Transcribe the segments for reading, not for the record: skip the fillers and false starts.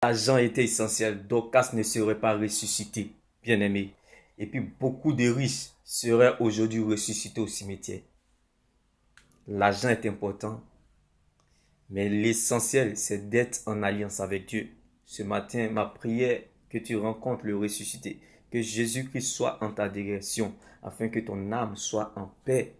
L'argent était essentiel. Dorcas ne serait pas ressuscité, bien-aimé. Et puis beaucoup de riches seraient aujourd'hui ressuscités au cimetière. L'argent est important, mais l'essentiel, c'est d'être en alliance avec Dieu. Ce matin, ma prière, que tu rencontres le ressuscité, que Jésus-Christ soit en ta direction, afin que ton âme soit en paix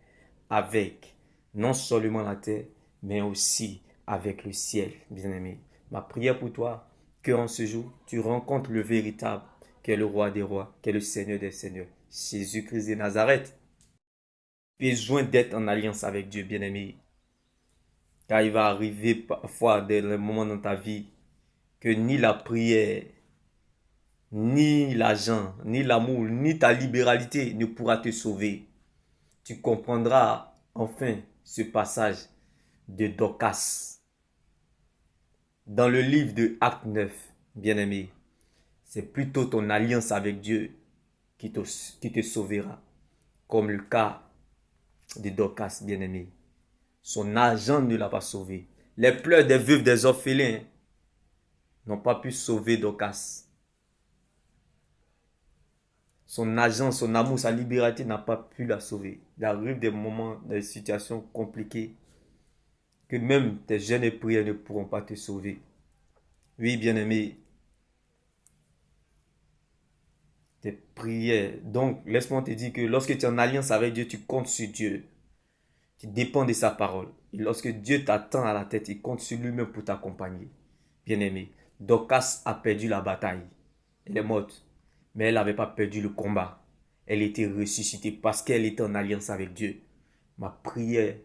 avec non seulement la terre, mais aussi avec le ciel, bien-aimé. Ma prière pour toi, que en ce jour, tu rencontres le véritable, qui est le roi des rois, qui est le Seigneur des seigneurs, Jésus-Christ de Nazareth. Besoin d'être en alliance avec Dieu, bien-aimé. Car il va arriver parfois des moments dans ta vie que ni la prière, ni l'argent, ni l'amour, ni ta libéralité ne pourra te sauver. Tu comprendras enfin ce passage de Dorcas dans le livre de Acte 9, bien-aimé. C'est plutôt ton alliance avec Dieu qui te sauvera, comme le cas de Dorcas, bien-aimé. Son argent ne l'a pas sauvé. Les pleurs des veuves, des orphelins n'ont pas pu sauver Dorcas. Son argent, son amour, sa liberté n'a pas pu la sauver. Il arrive des moments, des situations compliquées que même tes jeûnes et prières ne pourront pas te sauver. Oui, bien-aimé, tes prières. Donc, laisse-moi te dire que lorsque tu es en alliance avec Dieu, tu comptes sur Dieu. Tu dépends de sa parole. Et lorsque Dieu t'attend à la tête, il compte sur lui-même pour t'accompagner. Bien-aimé, Dorcas a perdu la bataille. Elle est morte. Mais elle n'avait pas perdu le combat. Elle était ressuscitée parce qu'elle était en alliance avec Dieu. Ma prière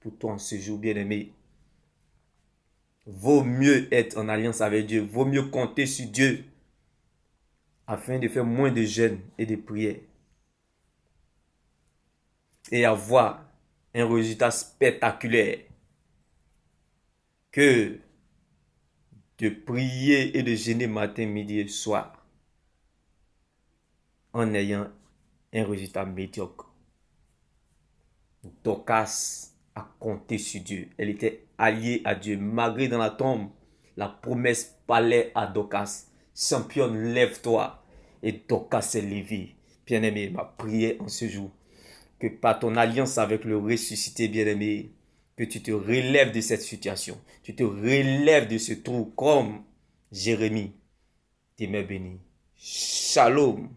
pour toi en ce jour, bien-aimé, vaut mieux être en alliance avec Dieu. Vaut mieux compter sur Dieu afin de faire moins de jeûnes et de prières et avoir un résultat spectaculaire que de prier et de jeûner matin, midi et soir en ayant un résultat médiocre. Dorcas a compté sur Dieu. Elle était alliée à Dieu. Malgré dans la tombe, la promesse parlait à Dorcas. Championne, lève-toi. Et Dorcas s'est levée. Bien-aimé, ma prière en ce jour, que par ton alliance avec le ressuscité, bien-aimé, que tu te relèves de cette situation. Tu te relèves de ce trou comme Jérémie. Tes mains bénies. Shalom.